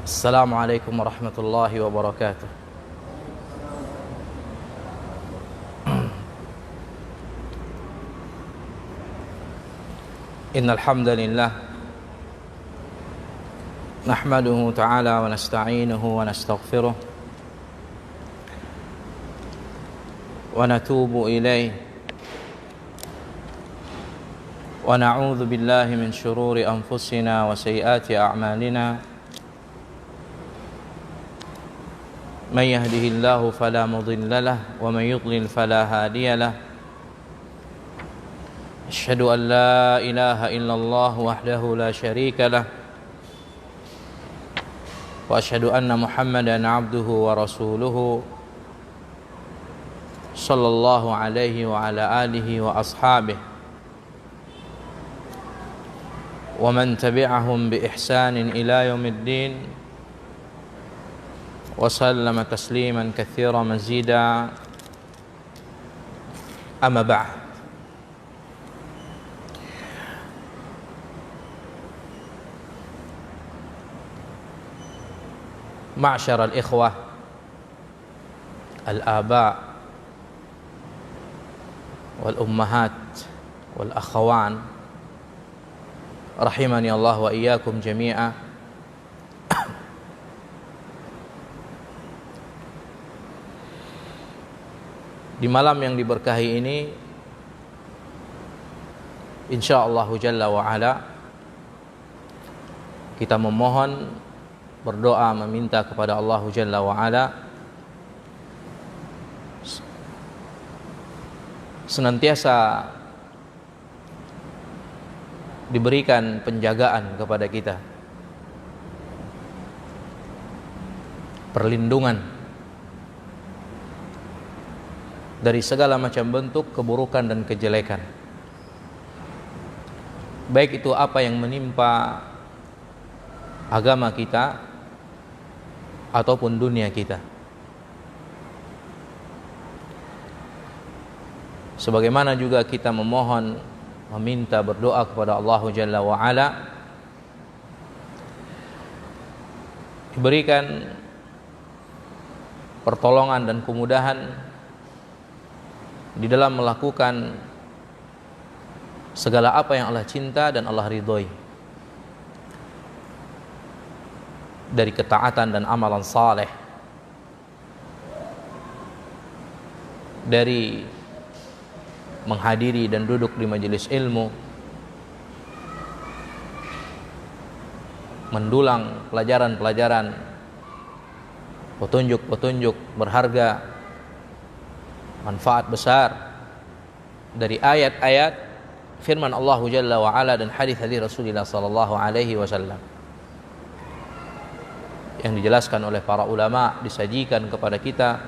Assalamualaikum warahmatullahi wabarakatuh. Innal hamdalillah nahmaduhu ta'ala wa nasta'inuhu wa nastaghfiruh wa natubu ilayh wa na'udzu billahi min shururi anfusina wa sayyiati a'malina. من يهده الله فلا مضل له ومن يضلل فلا هادي له أشهد أن لا إله إلا الله وحده لا شريك له وأشهد أن محمدا عبده ورسوله صلى الله عليه وعلى آله وأصحابه ومن تبعهم بإحسان إلى يوم الدين وسلم تسليما كثيرا مزيدا. أما بعد، معشر الإخوة الآباء والأمهات والأخوان رحمني الله وإياكم جميعا. Di malam yang diberkahi ini, insyaallah jalla wa ala, kita memohon, berdoa, meminta kepada Allah jalla wa ala senantiasa diberikan penjagaan kepada kita, perlindungan dari segala macam bentuk keburukan dan kejelekan, baik itu apa yang menimpa agama kita ataupun dunia kita. Sebagaimana juga kita memohon, meminta, berdoa kepada Allah Jalla wa Ala diberikan pertolongan dan kemudahan di dalam melakukan segala apa yang Allah cinta dan Allah ridhoi dari ketaatan dan amalan saleh, dari menghadiri dan duduk di majelis ilmu, mendulang pelajaran-pelajaran, petunjuk-petunjuk berharga, manfaat besar dari ayat-ayat firman Allah Jalla wa Ala dan hadis-hadis Rasulullah sallallahu alaihi wasallam yang dijelaskan oleh para ulama, disajikan kepada kita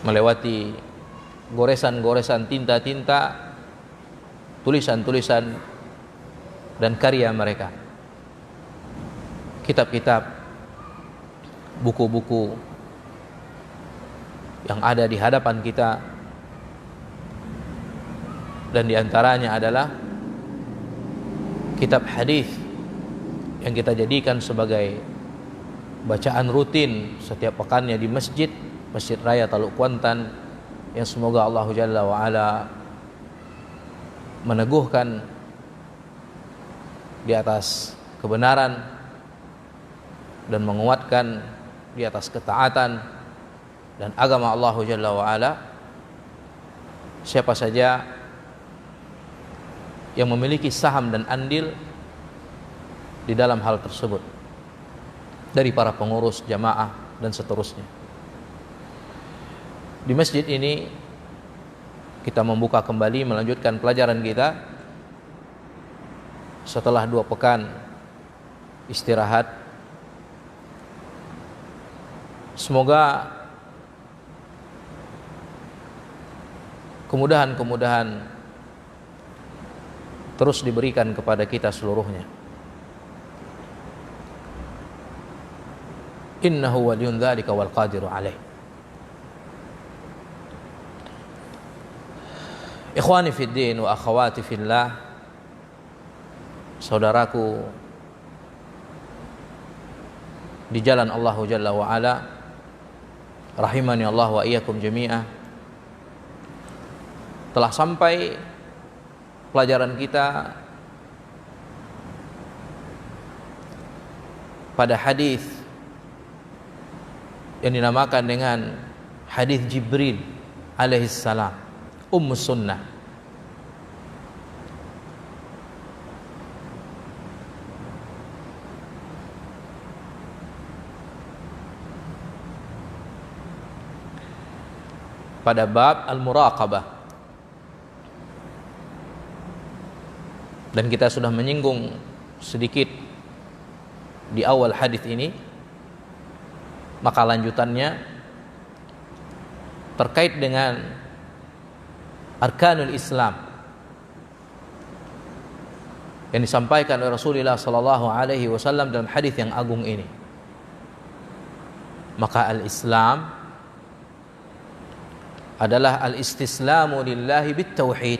melewati goresan-goresan tinta-tinta, tulisan-tulisan dan karya mereka, kitab-kitab, buku-buku yang ada di hadapan kita, dan diantaranya adalah kitab hadis yang kita jadikan sebagai bacaan rutin setiap pekannya di Masjid Raya Taluk Kuantan, yang semoga Allah Jalla wa Ala meneguhkan di atas kebenaran dan menguatkan di atas ketaatan dan agama Allah Jalla wa Ala siapa saja yang memiliki saham dan andil di dalam hal tersebut, dari para pengurus jamaah dan seterusnya. Di masjid ini kita membuka kembali, melanjutkan pelajaran kita setelah 2 pekan istirahat. Semoga kemudahan-kemudahan terus diberikan kepada kita seluruhnya. Innahu waliyun dzalika wal qadiru alaih. Ikhwani fid din wa akhawati fillah, saudaraku di jalan Allah Jalla wa Ala, rahimani Allah wa iyyakum jami'ah. Telah sampai pelajaran kita pada hadis yang dinamakan dengan hadis Jibril alaihissalam, Ummus Sunnah. Pada bab al-muraqabah, dan kita sudah menyinggung sedikit di awal hadis ini, maka lanjutannya terkait dengan arkanul Islam yang disampaikan oleh Rasulullah sallallahu alaihi wasallam dalam hadis yang agung ini. Maka al-Islam adalah al-istislamu lillahi bit-tauhid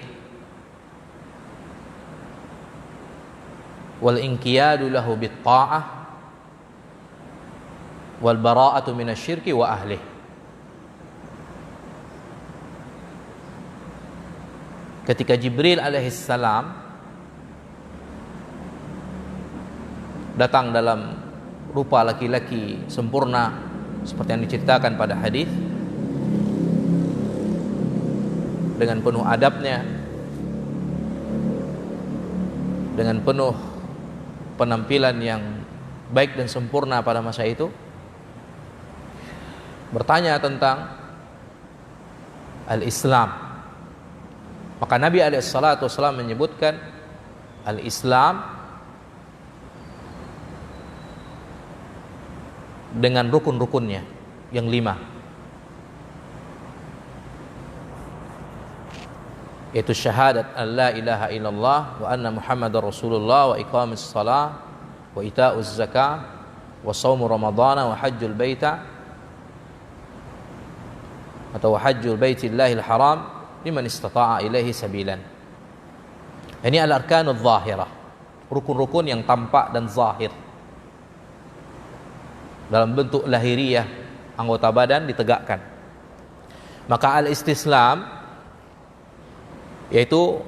wal inqiyadu lahu bit-ta'ah wal bara'atu minasyirki wa ahlih. Ketika Jibril alaihissalam datang dalam rupa laki-laki sempurna seperti yang diceritakan pada hadis, dengan penuh adabnya, dengan penuh penampilan yang baik dan sempurna pada masa itu, bertanya tentang al-Islam. Maka Nabi SAW menyebutkan al-Islam dengan rukun-rukunnya yang 5, yaitu syahadat an la ilaha illallah wa anna muhammadar rasulullah wa iqamis salah wa ita'uz zakah wa shaumu ramadhana wa hajjul baita atau hajjul baitillahil haram liman istata'a ilaihi sabilan. Ini al-arkanul zahirah, rukun-rukun yang tampak dan zahir dalam bentuk lahiriah, anggota badan ditegakkan. Maka al-istislam yaitu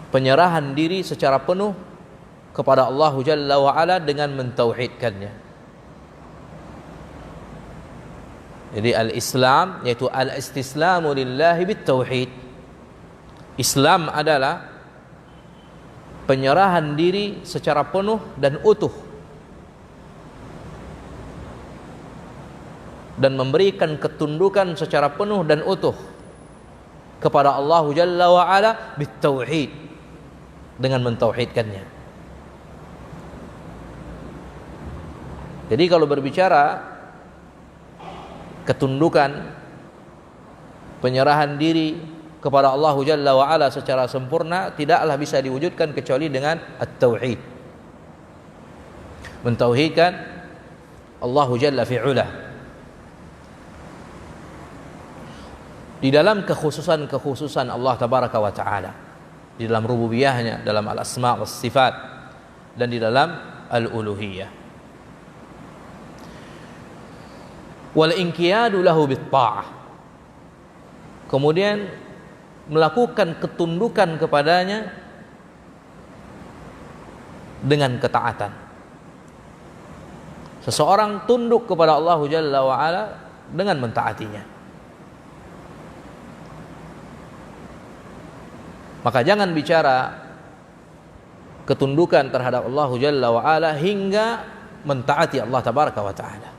penyerahan diri secara penuh kepada Allah Jalla wa Ala dengan mentauhidkannya. Jadi al-Islam yaitu al-istislamu lillahi bit-tauhid. Islam adalah penyerahan diri secara penuh dan utuh dan memberikan ketundukan secara penuh dan utuh kepada Allah Jalla wa Ala bitauhid, dengan mentauhidkannya. Jadi kalau berbicara ketundukan, penyerahan diri kepada Allah Jalla wa Ala secara sempurna, tidaklah bisa diwujudkan kecuali dengan at-tauhid. Mentauhidkan Allah Jalla fi'ula di dalam kekhususan Allah Tabaraka wa Ta'ala, di dalam rububiyahnya, dalam al-asma' was sifat, dan di dalam al-uluhiyah. Wal inqiyadu lahu bit-ta'ah, kemudian melakukan ketundukan kepadanya dengan ketaatan. Seseorang tunduk kepada Allah Jalla wa Ala dengan mentaatinya. Maka jangan bicara ketundukan terhadap Allah Jalla wa Ala hingga mentaati Allah Tabaraka wa Ta'ala.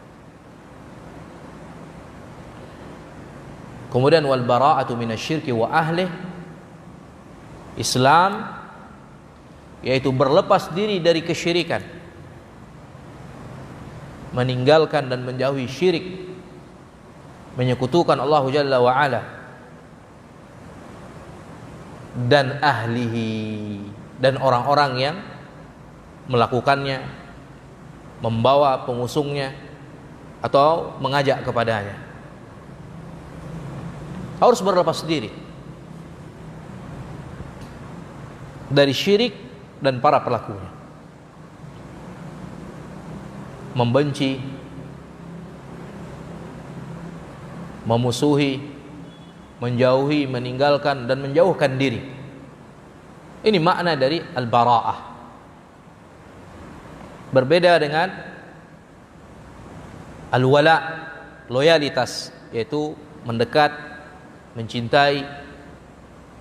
Kemudian wal bara'atu minasyirki wa ahlih, Islam yaitu berlepas diri dari kesyirikan, meninggalkan dan menjauhi syirik, menyekutukan Allah Jalla wa Ala, dan ahlihi, dan orang-orang yang melakukannya, membawa pengusungnya atau mengajak kepadanya. Harus berlepas diri dari syirik dan para pelakunya. Membenci, memusuhi, menjauhi, meninggalkan dan menjauhkan diri. Ini makna dari al-bara'ah. Berbeda dengan al-wala, loyalitas, yaitu mendekat, mencintai,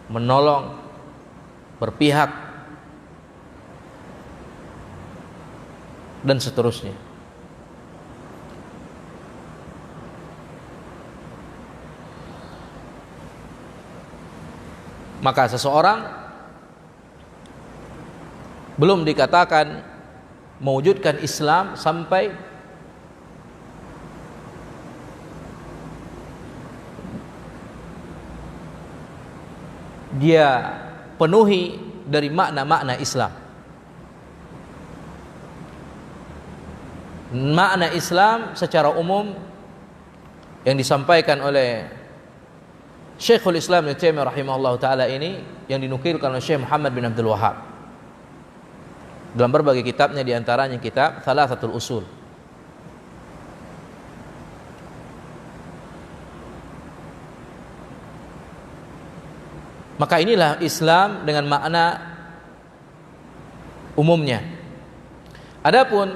menolong, berpihak, dan seterusnya. Maka seseorang belum dikatakan mewujudkan Islam sampai dia penuhi dari makna-makna Islam. Makna Islam secara umum yang disampaikan oleh Syekhul Islam Ibnu Taimiyah rahimahullah ta'ala ini, yang dinukilkan oleh Syekh Muhammad bin Abdul Wahhab dalam berbagai kitabnya, diantaranya kitab Thalathatul Usul. Maka inilah Islam dengan makna umumnya. Adapun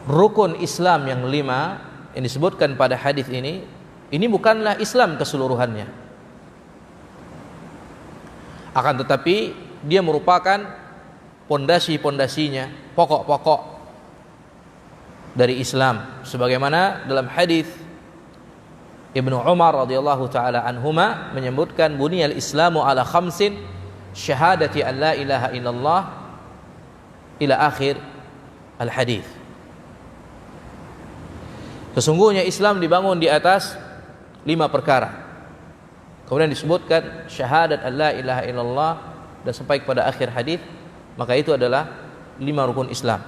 rukun Islam yang 5 yang disebutkan pada hadis ini bukanlah Islam keseluruhannya. Akan tetapi dia merupakan pondasi-pondasinya, pokok-pokok dari Islam, sebagaimana dalam hadis Ibnu Umar radhiyallahu taala anhuma menyebutkan buniyal Islamu ala khamsin syahadati an la ilaha illallah ila akhir al hadis. Sesungguhnya Islam dibangun di atas 5 perkara. Kemudian disebutkan syahadat an la ilaha illallah dan sampai kepada akhir hadis, maka itu adalah 5 rukun Islam.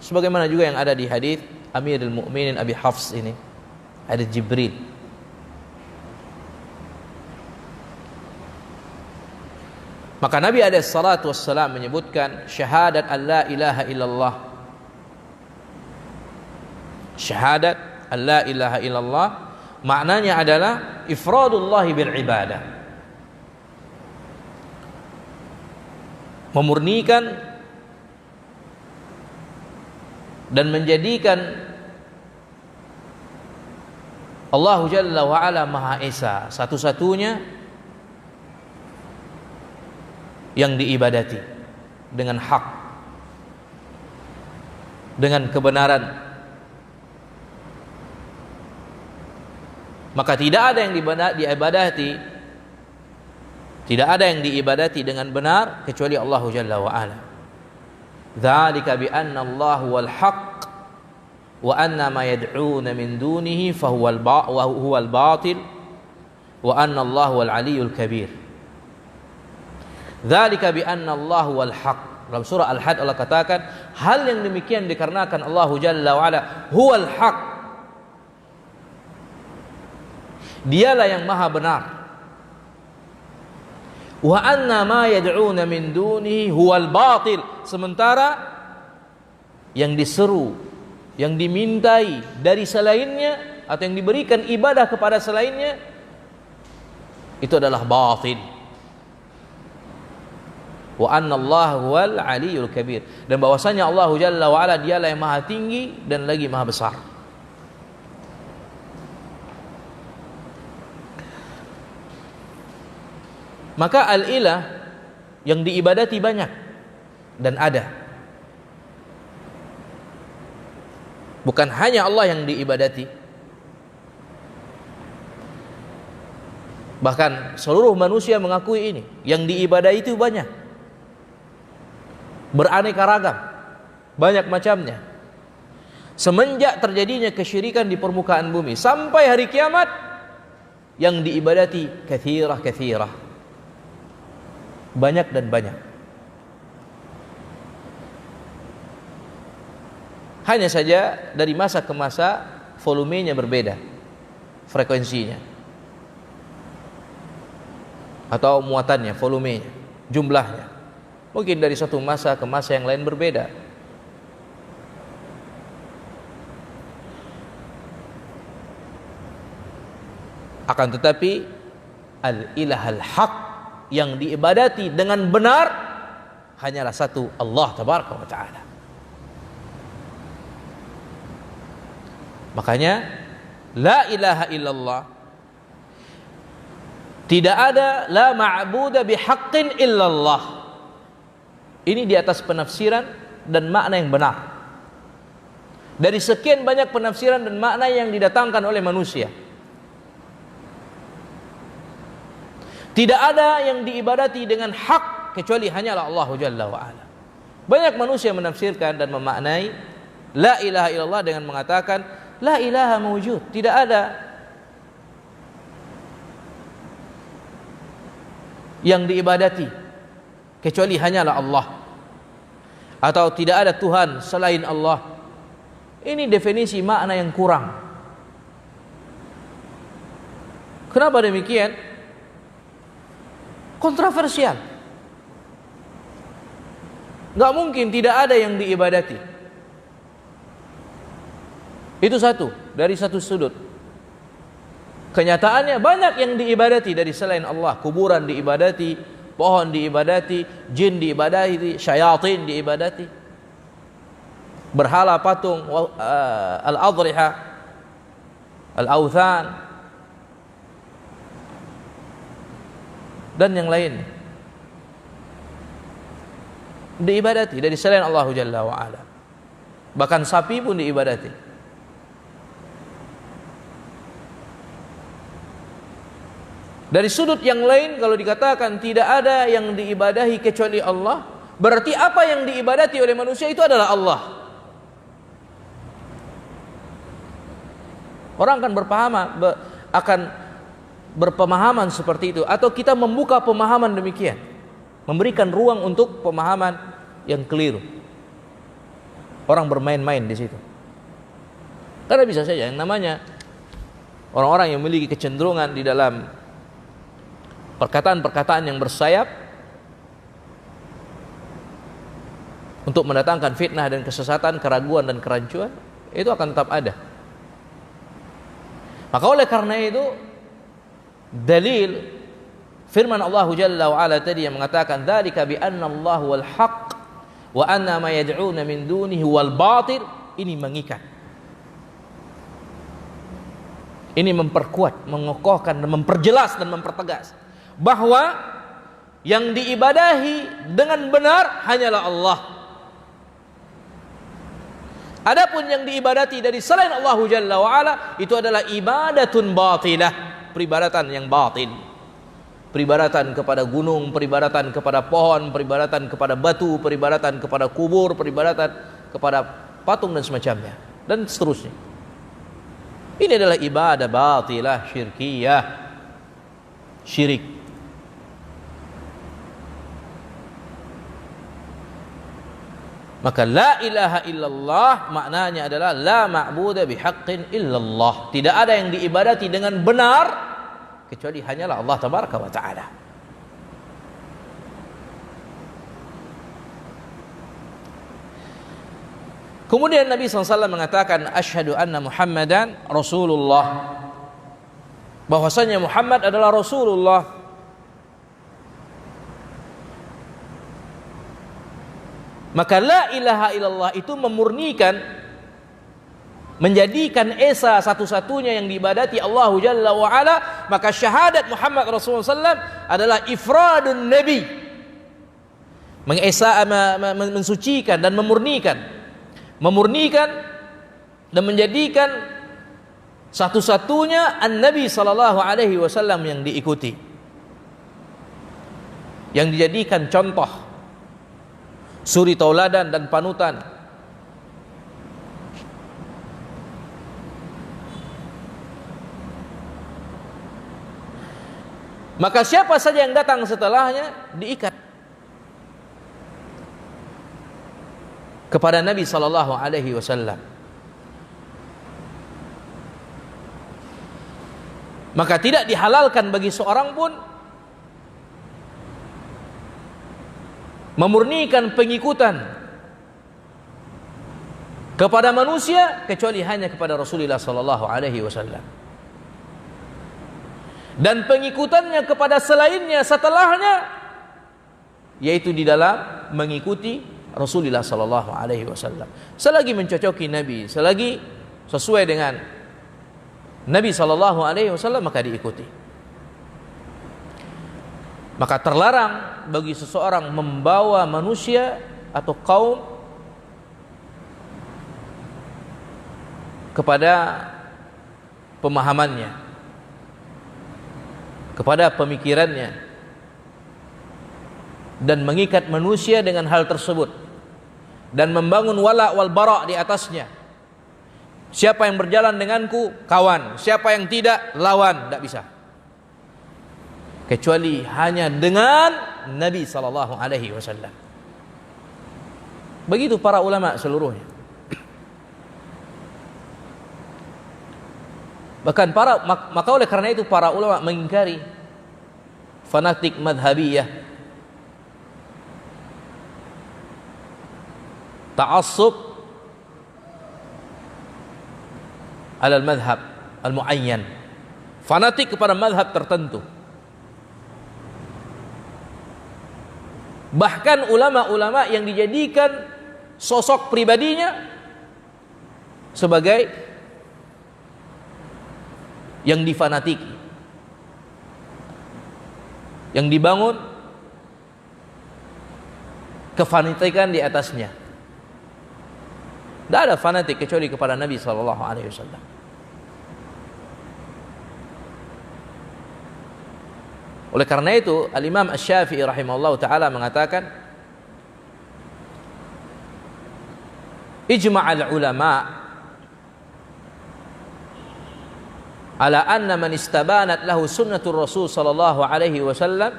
Sebagaimana juga yang ada di hadis Amirul Mukminin Abi Hafs ini, hadis Jibril. Maka Nabi alaihi salatu wassalam menyebutkan syahadat an la ilaha illallah. Syahadat an la ilaha illallah maknanya adalah ifradullah bil ibadah, memurnikan dan menjadikan Allah Jalla wa Ala Maha Esa satu-satunya yang diibadati dengan hak, dengan kebenaran. Maka tidak ada yang diibadati, tidak ada yang diibadati dengan benar kecuali Allah Jalla wa Ala. Dzalika bi anna Allah huwal haqq wa anna ma yad'una min dunihi fa huwal batil wa anna Allah huwal aliyyul kabir. Dzalika bi anna Allah huwal haqq. Dalam surah Al-Had Allah katakan hal yang demikian dikarenakan Allah Jalla wa Ala huwal haqq, dialah yang maha benar. Wa anna ma yad'una min dunihi huwal batil, sementara yang diseru, yang dimintai dari selainnya atau yang diberikan ibadah kepada selainnya itu adalah batil. Wa anna Allah huwal aliyyul kabir, dan bahwasanya Allah Jalla wa Ala dialah yang maha tinggi dan lagi maha besar. Maka al-ilah yang diibadati banyak dan ada. Bukan hanya Allah yang diibadati, bahkan seluruh manusia mengakui ini. Yang diibadati itu banyak, beraneka ragam, banyak macamnya. Semenjak terjadinya kesyirikan di permukaan bumi sampai hari kiamat, yang diibadati kathirah, banyak dan banyak. Hanya saja dari masa ke masa volumenya berbeda, frekuensinya atau muatannya, volumenya. jumlahnya. Mungkin dari satu masa ke masa yang lain berbeda. Akan tetapi al-ilahal haq, yang diibadati dengan benar hanyalah satu, Allah tabaraka wa ta'ala. Makanya la ilaha illallah, tidak ada la ma'buda bihaqqin illallah. Ini di atas penafsiran dan makna yang benar. Dari sekian banyak penafsiran dan makna yang didatangkan oleh manusia, tidak ada yang diibadati dengan hak kecuali hanyalah Allah Jalla wa'ala. Banyak manusia menafsirkan dan memaknai la ilaha illallah dengan mengatakan la ilaha mawjud, tidak ada yang diibadati kecuali hanyalah Allah, atau tidak ada Tuhan selain Allah. Ini definisi makna yang kurang. Kenapa demikian? Kontroversial. Gak mungkin tidak ada yang diibadati. Itu satu, dari satu sudut. Kenyataannya banyak yang diibadati dari selain Allah. Kuburan diibadati, pohon diibadati, jin diibadati, syayatin diibadati, berhala, patung, al-adriha, al-awthan, dan yang lain diibadati dari selain Allah Jalla wa'ala. Bahkan sapi pun diibadati. Dari sudut yang lain, kalau dikatakan tidak ada yang diibadahi kecuali Allah, berarti apa yang diibadati oleh manusia itu adalah Allah. Orang akan berpemahaman seperti itu, atau kita membuka pemahaman demikian, memberikan ruang untuk pemahaman yang keliru. Orang bermain-main di situ. Karena bisa saja yang namanya orang-orang yang memiliki kecenderungan di dalam perkataan-perkataan yang bersayap untuk mendatangkan fitnah dan kesesatan, keraguan dan kerancuan, itu akan tetap ada. Maka oleh karena itu, dalil firman Allah Jalla wa Ala tadi yang mengatakan dzalika bi anna Allah wal haqq wa anna ma yad'una min dunihi wal batil, ini mengikat. Ini memperkuat, mengokohkan dan memperjelas dan mempertegas bahwa yang diibadahi dengan benar hanyalah Allah. Adapun yang diibadati dari selain Allah Jalla wa Ala, itu adalah ibadatun batilah, peribadatan yang batil. Peribadatan kepada gunung, peribadatan kepada pohon, peribadatan kepada batu, peribadatan kepada kubur, peribadatan kepada patung dan semacamnya, dan seterusnya. Ini adalah ibadah batilah, syirkiyah, syirik. Maka la ilaha illallah maknanya adalah la ma'buda bihaqqin illallah. Tidak ada yang diibadati dengan benar kecuali hanyalah Allah tabaraka wa ta'ala. Kemudian Nabi SAW mengatakan asyhadu anna Muhammadan Rasulullah, bahwasanya Muhammad adalah Rasulullah. Maka la ilaha illallah itu memurnikan, menjadikan esa satu-satunya yang diibadati Allah Jalla wa Ala. Maka syahadat Muhammad Rasulullah SAW adalah ifradun Nabi, mensucikan dan memurnikan dan menjadikan satu-satunya An-Nabi sallallahu alaihi wasallam yang diikuti, yang dijadikan contoh, suri tauladan dan panutan. Maka siapa saja yang datang setelahnya diikat kepada Nabi sallallahu alaihi wasallam. Maka tidak dihalalkan bagi seorang pun memurnikan pengikutan kepada manusia kecuali hanya kepada Rasulullah sallallahu alaihi wasallam. Dan pengikutannya kepada selainnya setelahnya yaitu di dalam mengikuti Rasulullah sallallahu alaihi wasallam. Selagi mencocoki Nabi, selagi sesuai dengan Nabi sallallahu alaihi wasallam maka diikuti. Maka terlarang bagi seseorang membawa manusia atau kaum kepada pemahamannya, kepada pemikirannya, dan mengikat manusia dengan hal tersebut dan membangun wala wal bara di atasnya. Siapa yang berjalan denganku kawan, siapa yang tidak lawan, tidak bisa. Kecuali hanya dengan Nabi sallallahu alaihi wasallam. Begitu para ulama seluruhnya. Bahkan maka oleh karena itu para ulama mengingkari fanatik madhabiyah, ta'assub ala al-madhhab al-muayyan, fanatik kepada madhab tertentu. Bahkan ulama-ulama yang dijadikan sosok pribadinya sebagai yang difanatiki, yang dibangun kefanatikan di atasnya. Tidak ada fanatik kecuali kepada Nabi sallallahu alaihi wasallam. Oleh karena itu Al-Imam Asy-Syafi'i rahimahullah taala mengatakan ijma'al ulama ala anna man istabanat lahu sunnatur rasul sallallahu alaihi wasallam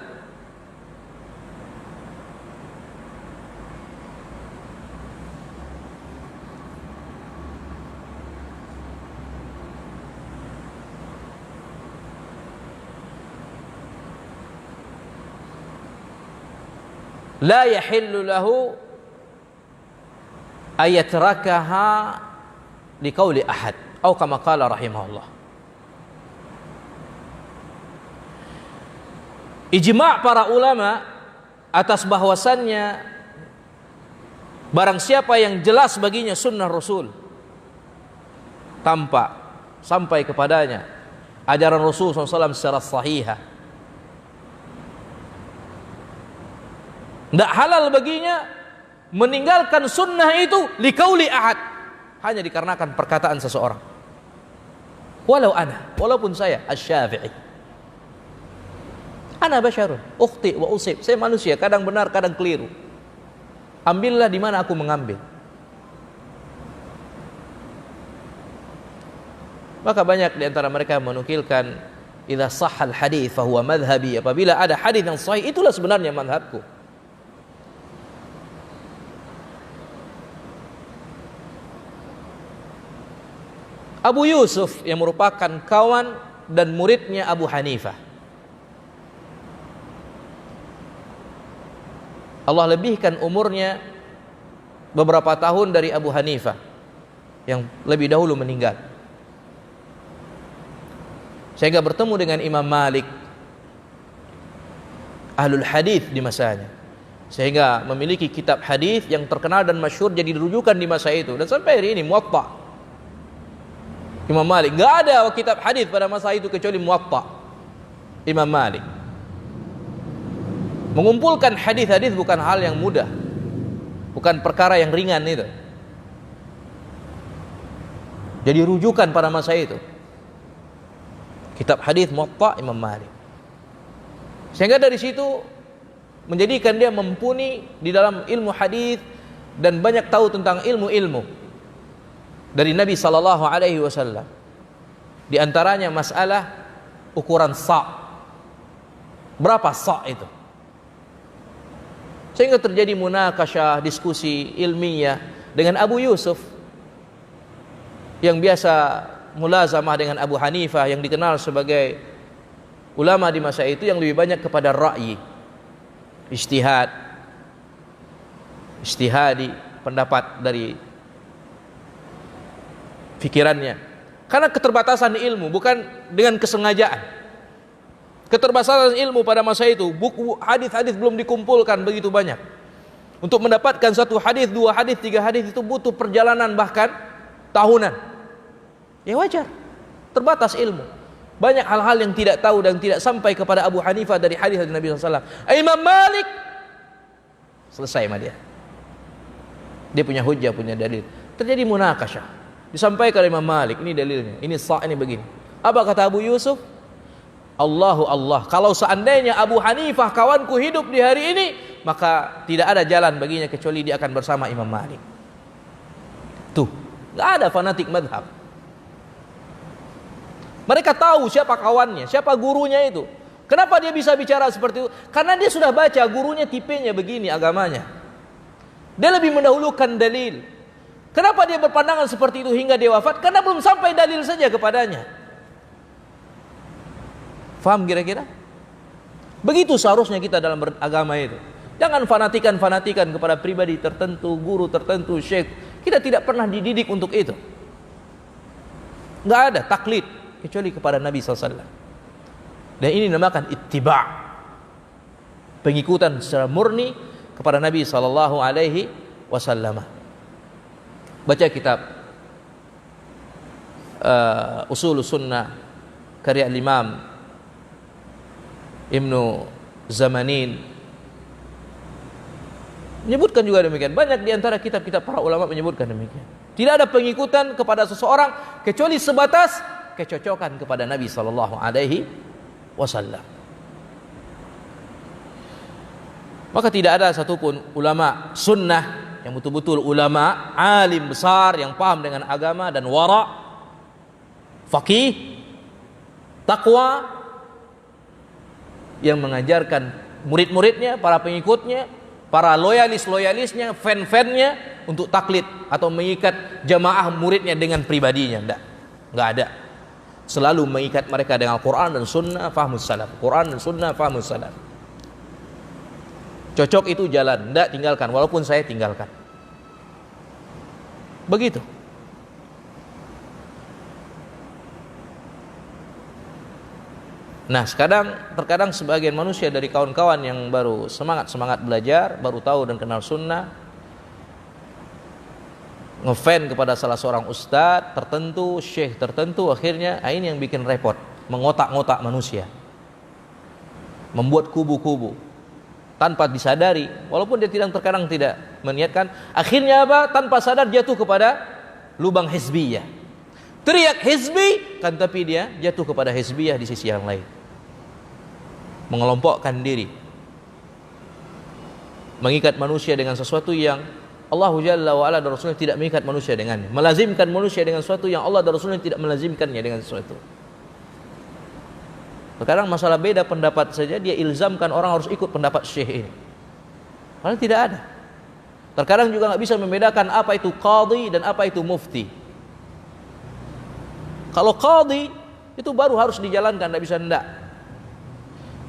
la yahillu lahu ayatrakaha liqauli ahad atau kama qala rahimahullah. Ijma' para ulama atas bahwasannya barang siapa yang jelas baginya sunnah Rasul tampak sampai kepadanya ajaran Rasul SAW secara sahihah, tidak halal baginya meninggalkan sunnah itu liqauli ahad, hanya dikarenakan perkataan seseorang. Walaupun saya Asy-Syafi'i, ana basyarun ukhti wa usib, saya manusia, kadang benar kadang keliru, ambillah di mana aku mengambil. Maka banyak di antara mereka menukilkan idza sahhal hadits fa huwa madhhabi, apabila ada hadis yang sahih itulah sebenarnya mazhabku. Abu Yusuf yang merupakan kawan dan muridnya Abu Hanifah, Allah lebihkan umurnya beberapa tahun dari Abu Hanifah yang lebih dahulu meninggal, sehingga bertemu dengan Imam Malik, ahlul hadis di masanya, sehingga memiliki kitab hadis yang terkenal dan masyhur jadi rujukan di masa itu. Dan sampai hari ini Muwatta Imam Malik, enggak ada kitab hadis pada masa itu kecuali Muwatta Imam Malik. Mengumpulkan hadis-hadis bukan hal yang mudah, bukan perkara yang ringan itu. Jadi rujukan pada masa itu kitab hadis Muwatta Imam Malik, sehingga dari situ menjadikan dia mumpuni di dalam ilmu hadis dan banyak tahu tentang ilmu-ilmu dari Nabi sallallahu alaihi wasallam. Di antaranya masalah ukuran sa'. Berapa sa' itu? Sehingga terjadi munakasyah, diskusi ilmiah dengan Abu Yusuf yang biasa mulazamah dengan Abu Hanifah yang dikenal sebagai ulama di masa itu yang lebih banyak kepada ra'yi, ijtihad. ijtihadi, pendapat dari pikirannya. Karena keterbatasan ilmu, bukan dengan kesengajaan. Keterbatasan ilmu pada masa itu, buku hadis-hadis belum dikumpulkan begitu banyak. Untuk mendapatkan satu hadis, dua hadis, tiga hadis itu butuh perjalanan bahkan tahunan. Ya wajar, terbatas ilmu. Banyak hal-hal yang tidak tahu dan tidak sampai kepada Abu Hanifah dari hadis dari Nabi SAW. Imam Malik selesai sama dia. Dia punya hujjah, punya dalil. Terjadi munakasyah. Disampaikan Imam Malik, ini dalilnya, ini sah, ini begini. Apa kata Abu Yusuf? Allahu Allah. Kalau seandainya Abu Hanifah kawanku hidup di hari ini, maka tidak ada jalan baginya kecuali dia akan bersama Imam Malik. Tuh, nggak ada fanatik madhab. Mereka tahu siapa kawannya, siapa gurunya itu. Kenapa dia bisa bicara seperti itu? Karena dia sudah baca gurunya tipenya begini agamanya. Dia lebih mendahulukan dalil. Kenapa dia berpandangan seperti itu hingga dia wafat? Karena belum sampai dalil saja kepadanya. Faham kira-kira? Begitu seharusnya kita dalam beragama itu. Jangan fanatikan kepada pribadi tertentu, guru tertentu, syekh. Kita tidak pernah dididik untuk itu. Nggak ada taklid kecuali kepada Nabi SAW. Dan ini dinamakan ittiba', pengikutan secara murni kepada Nabi SAW. Baca kitab Usul Sunnah karya Imam Ibnu Zamanin, menyebutkan juga demikian. Banyak di antara kitab-kitab para ulama menyebutkan demikian. Tidak ada pengikutan kepada seseorang kecuali sebatas kecocokan kepada Nabi SAW. Maka tidak ada satupun ulama sunnah yang betul-betul ulama, alim besar yang paham dengan agama dan wara', faqih, takwa, yang mengajarkan murid-muridnya, para pengikutnya, para loyalis-loyalisnya, fan-fannya untuk taklid atau mengikat jamaah muridnya dengan pribadinya. Enggak ada. Selalu mengikat mereka dengan Quran dan Sunnah fahmus salaf. Quran dan Sunnah fahmus salaf. Cocok itu jalan, enggak tinggalkan, walaupun saya tinggalkan. Begitu. Nah, terkadang sebagian manusia dari kawan-kawan yang baru semangat belajar, baru tahu dan kenal sunnah, ngefan kepada salah seorang ustadz tertentu, syekh tertentu, akhirnya ini yang bikin repot, mengotak-ngotak manusia, membuat kubu-kubu tanpa disadari, walaupun dia terkadang tidak meniatkan. Akhirnya apa? Tanpa sadar jatuh kepada lubang hizbiyah. Teriak hizbi kan, tapi dia jatuh kepada hizbiyah di sisi yang lain. Mengelompokkan diri, mengikat manusia dengan sesuatu yang Allah Jalla wa Ala dan Rasulnya tidak mengikat manusia dengannya, melazimkan manusia dengan sesuatu yang Allah dan Rasulnya tidak melazimkannya dengan sesuatu. Sekarang masalah beda pendapat saja dia ilzamkan orang harus ikut pendapat syekh ini, padahal tidak ada. Terkadang juga nggak bisa membedakan apa itu qadhi dan apa itu mufti. Kalau qadhi itu baru harus dijalankan, tidak bisa enggak.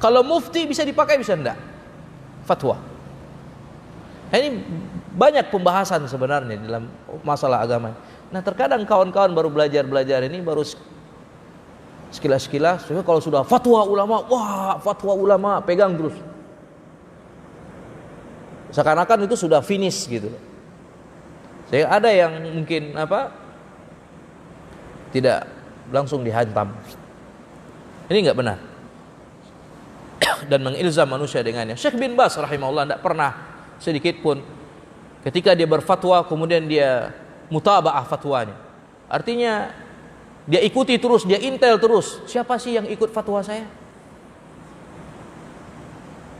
Kalau mufti bisa dipakai, bisa enggak. Fatwa. Ini banyak pembahasan sebenarnya dalam masalah agama. Nah, terkadang kawan-kawan baru belajar ini baru sekilas-sekilas. Kalau sudah fatwa ulama, wah fatwa ulama pegang terus. Seakan-akan itu sudah finish gitu. Saya ada yang mungkin tidak langsung dihantam. Ini enggak benar. Dan mengilzam manusia dengannya. Syekh bin Baz rahimahullah tidak pernah sedikit pun ketika dia berfatwa kemudian dia mutaba'ah fatwanya. Artinya dia ikuti terus, dia intel terus. Siapa sih yang ikut fatwa saya?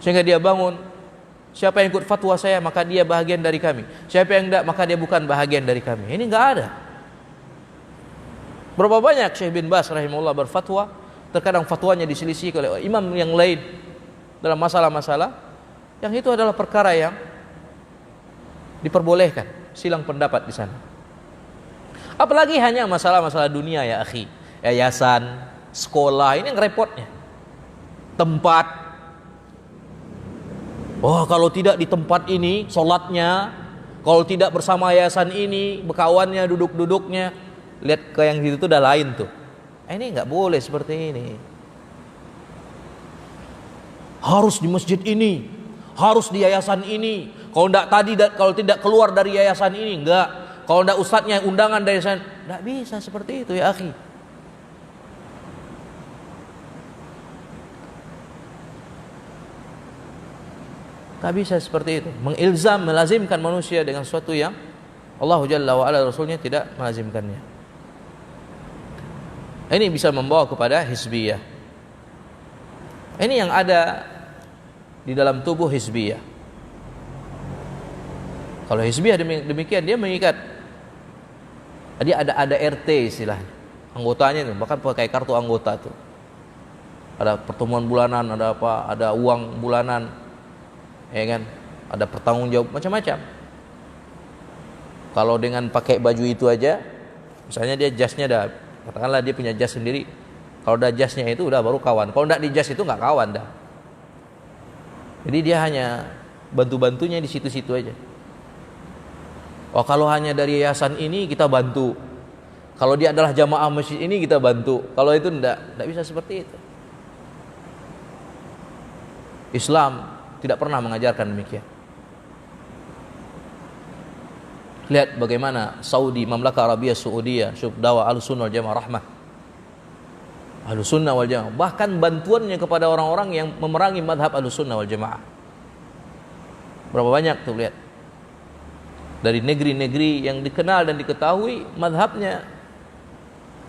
Sehingga dia bangun, siapa yang ikut fatwa saya maka dia bahagian dari kami. Siapa yang tidak maka dia bukan bahagian dari kami. Ini enggak ada. Berapa banyak Syekh bin Baz rahimahullah berfatwa, terkadang fatwanya diselisih oleh imam yang lain dalam masalah-masalah yang itu adalah perkara yang diperbolehkan, silang pendapat di sana. Apalagi hanya masalah-masalah dunia ya akhi, yayasan, sekolah, ini yang repotnya. Tempat. Oh, kalau tidak di tempat ini sholatnya Kalau tidak bersama yayasan ini, berkawannya, duduk-duduknya, lihat ke yang itu udah lain tuh. Ini nggak boleh seperti ini. Harus di masjid ini, harus di yayasan ini. Kalau tidak keluar dari yayasan ini, enggak. Kalau tidak ustadznya undangan dari yayasan, enggak bisa seperti itu ya akhi. Tak bisa seperti itu. Melazimkan manusia dengan sesuatu yang Allah Jalla wa Ala Rasulnya tidak melazimkannya. Ini bisa membawa kepada hizbiyah. Ini yang ada di dalam tubuh hizbiyah. Kalau hizbiyah demikian, dia mengikat. Jadi ada RT istilahnya. Anggotanya itu bahkan pakai kartu anggota tuh. Ada pertemuan bulanan, ada apa? Ada uang bulanan. Ya kan, ada pertanggungjawab macam-macam. Kalau dengan pakai baju itu aja, misalnya dia jasnya dah, katakanlah dia punya jas sendiri. Kalau udah jasnya itu udah baru kawan. Kalau enggak di jas itu enggak kawan dah. Jadi dia hanya bantu-bantunya di situ-situ aja. Oh, kalau hanya dari yayasan ini kita bantu. Kalau dia adalah jamaah masjid ini kita bantu. Kalau itu enggak bisa seperti itu. Islam tidak pernah mengajarkan demikian. Lihat bagaimana Saudi, Mamlaka Arabia Saudiyah, dakwah Ahlussunnah wal Jamaah rahmah. Ahlussunnah wal Jamaah, bahkan bantuannya kepada orang-orang yang memerangi madhab Ahlussunnah wal Jamaah. Berapa banyak tuh lihat. Dari negeri-negeri yang dikenal dan diketahui madhabnya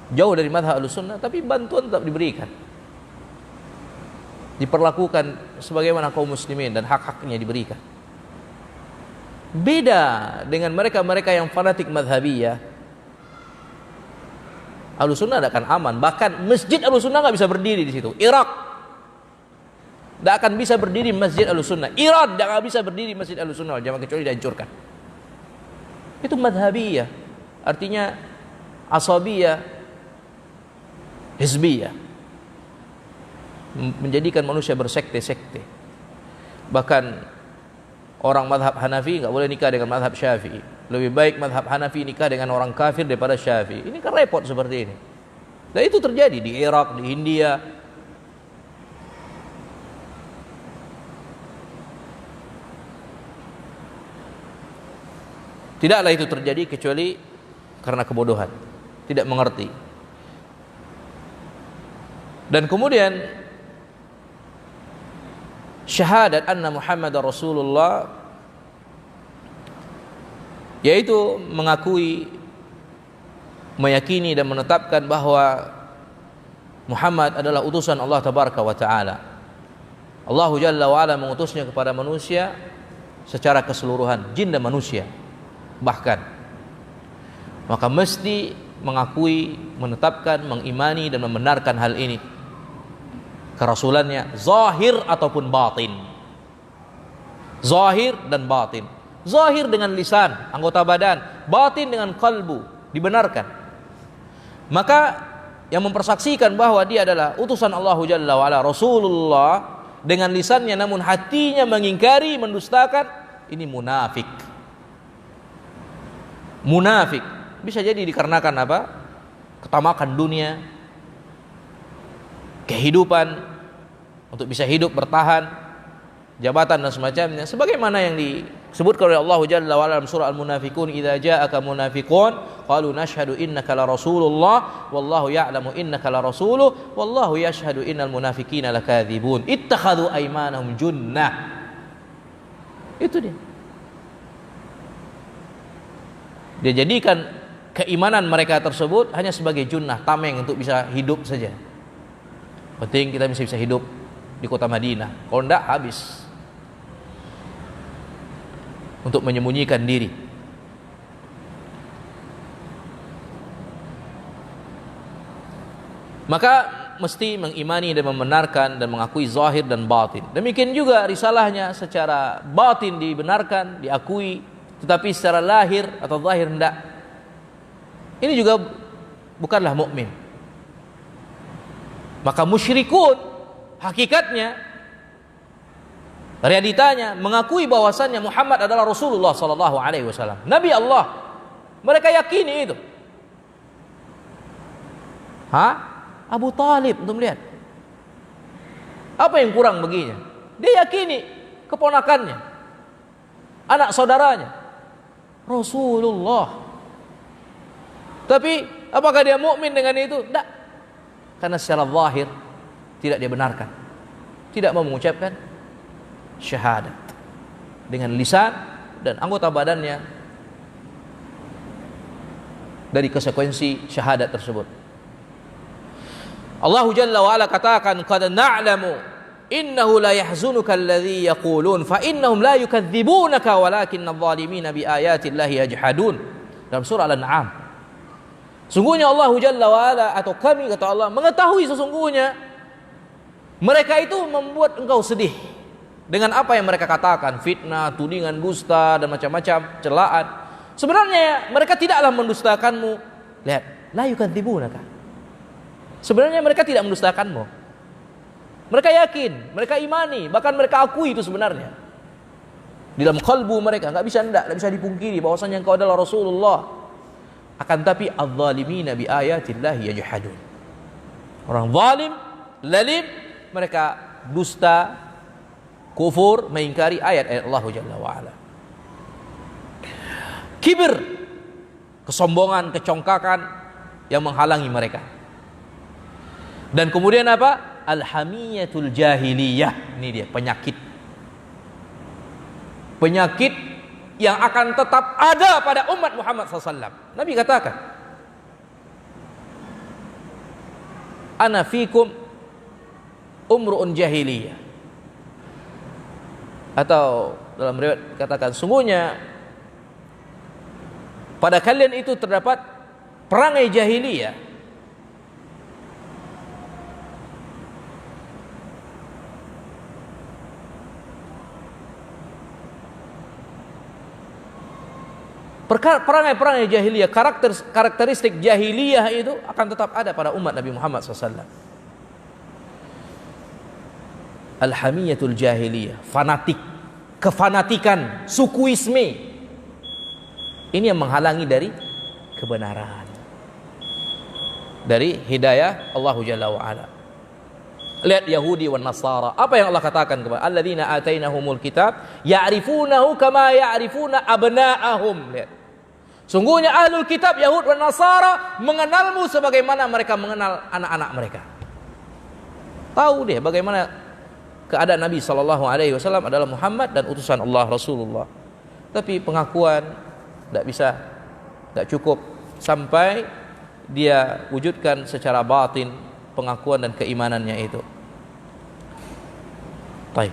jauh dari madhab Ahlussunnah, tapi bantuan tetap diberikan. Diperlakukan sebagaimana kaum muslimin dan hak-haknya diberikan. Beda dengan mereka-mereka yang fanatik madhabiyah. Ahlussunnah akan aman. Bahkan masjid Ahlussunnah nggak bisa berdiri di situ. Irak tidak akan bisa berdiri masjid Ahlussunnah. Iran tidak bisa berdiri masjid Ahlussunnah wal Jamaah kecuali dihancurkan. Itu madhabiyah, artinya asabiyah, hizbiyah. Menjadikan manusia bersekte-sekte. Bahkan orang madhab Hanafi nggak boleh nikah dengan madhab Syafi'i. Lebih baik madhab Hanafi nikah dengan orang kafir daripada Syafi'i. Ini kan repot seperti ini. Dan itu terjadi di Irak, di India. Tidaklah itu terjadi kecuali karena kebodohan, tidak mengerti. Dan kemudian syahadat anna Muhammad Rasulullah, yaitu mengakui, meyakini dan menetapkan bahwa Muhammad adalah utusan Allah Tabaraka wa Ta'ala. Allah Jalla wa Ala mengutusnya kepada manusia secara keseluruhan, jin dan manusia bahkan. Maka mesti mengakui, menetapkan, mengimani dan membenarkan hal ini, kerasulannya, zahir ataupun batin. Zahir dan batin. Zahir dengan lisan, anggota badan, batin dengan kalbu, dibenarkan. Maka yang mempersaksikan bahwa dia adalah utusan Allah Jalla wa Ala, Rasulullah, dengan lisannya namun hatinya mengingkari, mendustakan, ini munafik. Munafik bisa jadi dikarenakan apa? Ketamakan dunia, kehidupan untuk bisa hidup, bertahan, jabatan dan semacamnya, sebagaimana yang disebutkan oleh Allah Jalla wa Ala dalam surah Al-Munafiqun, idza ja'aka munafiqun qalu nashhadu innaka la rasulullah wallahu ya'lamu innaka la rasuluh wallahu yashhadu innal munafiqina lakadzibun ittakhadhu aymanahum junnah. Itu dia jadikan keimanan mereka tersebut hanya sebagai junnah, tameng untuk bisa hidup saja. Penting kita bisa hidup di kota Madinah. Kalau enggak, habis. Untuk menyembunyikan diri. Maka mesti mengimani dan membenarkan dan mengakui zahir dan batin. Demikian juga risalahnya secara batin dibenarkan, diakui, tetapi secara lahir atau zahir enggak. Ini juga bukanlah mukmin. Maka musyrikun hakikatnya Realitanya mengakui bahwasannya Muhammad adalah Rasulullah sallallahu alaihi wasallam, Nabi Allah. Mereka yakini itu. Abu Talib, untuk melihat apa yang kurang baginya? Dia yakini keponakannya, anak saudaranya Rasulullah. Tapi apakah dia mukmin dengan itu? Tidak. Karena secara zahir tidak dia benarkan. Tidak mau mengucapkan syahadat dengan lisan dan anggota badannya dari konsekuensi syahadat tersebut. Allah Jalla wa Ala katakan, qad na'lamu innahu la yahzunuka alladhi yaqulun fa innahum la yukadzibunaka walakinna adh-dhalimina bi ayati Allahi yajhadun. Dalam surah Al-An'am. Sungguhnya Allah Jalla wa Ala, atau kami kata Allah, mengetahui sesungguhnya mereka itu membuat engkau sedih dengan apa yang mereka katakan, fitnah, tudingan dusta dan macam-macam celaan. Sebenarnya mereka tidaklah mendustakanmu. Lihat, la yukadzibunaka. Sebenarnya mereka tidak mendustakanmu. Mereka yakin, mereka imani, bahkan mereka akui itu sebenarnya. Di dalam kalbu mereka enggak bisa dipungkiri bahwasanya engkau adalah Rasulullah. Akan tapi adz-dhalimina bi ayatillahi yajhadun. Orang zalim, lalim, mereka dusta, kufur, mengingkari ayat-ayat Allah Jalla wa Ala. Kibir, kesombongan, kecongkakan yang menghalangi mereka. Dan kemudian apa? Al-hamiyatul jahiliyah. Ini dia penyakit. Penyakit yang akan tetap ada pada umat Muhammad SAW. Nabi katakan, ana fikum umru'un jahiliyah. Atau dalam riwayat katakan, sungguhnya pada kalian itu terdapat perangai jahiliyah. Perangai-perangai jahiliyah, karakteristik jahiliyah itu akan tetap ada pada umat Nabi Muhammad SAW. Al-hamiyatul jahiliyah, fanatik, kefanatikan, sukuisme. Ini yang menghalangi dari kebenaran, dari hidayah Allah Jalla wa Ala. Lihat Yahudi dan Nasara, apa yang Allah katakan kepada alladzina atainahumul kitab ya'rifunahu kama ya'rifuna abna'ahum. Lihat, sungguhnya ahlul kitab Yahud dan Nasara mengenalmu sebagaimana mereka mengenal anak-anak mereka. Tahu dia bagaimana keadaan Nabi sallallahu alaihi wasallam adalah Muhammad dan utusan Allah, Rasulullah. Tapi pengakuan tidak cukup sampai dia wujudkan secara batin pengakuan dan keimanannya itu. Baik.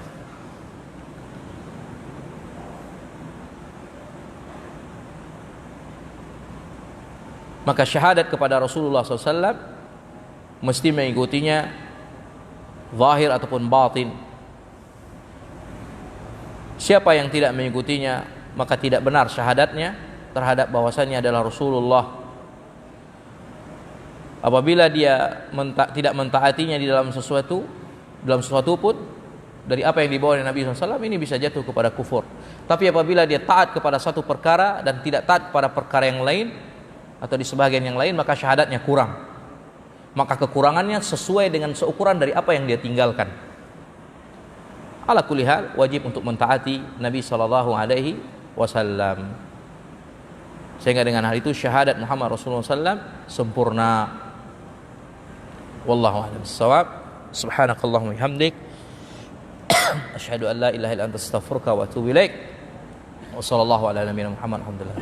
Maka syahadat kepada Rasulullah SAW mesti mengikutinya zahir ataupun batin. Siapa yang tidak mengikutinya maka tidak benar syahadatnya terhadap bahwasannya adalah Rasulullah. Apabila dia tidak mentaatinya di dalam sesuatu pun dari apa yang dibawa oleh Nabi SAW, ini bisa jatuh kepada kufur. Tapi apabila dia taat kepada satu perkara dan tidak taat kepada perkara yang lain atau di sebagian yang lain, maka syahadatnya kurang. Maka kekurangannya sesuai dengan seukuran dari apa yang dia tinggalkan. Ala kulli hal, wajib untuk mentaati Nabi SAW. Sehingga dengan hal itu syahadat Muhammad Rasulullah SAW sempurna. Wallahu a'lam bissawab. Subhanakallahumma bihamdik, asyhadu an la ilaha illa anta astaghfiruka wa atubu ilaik. Wa sallallahu ala nabiyyina Muhammad. Alhamdulillah.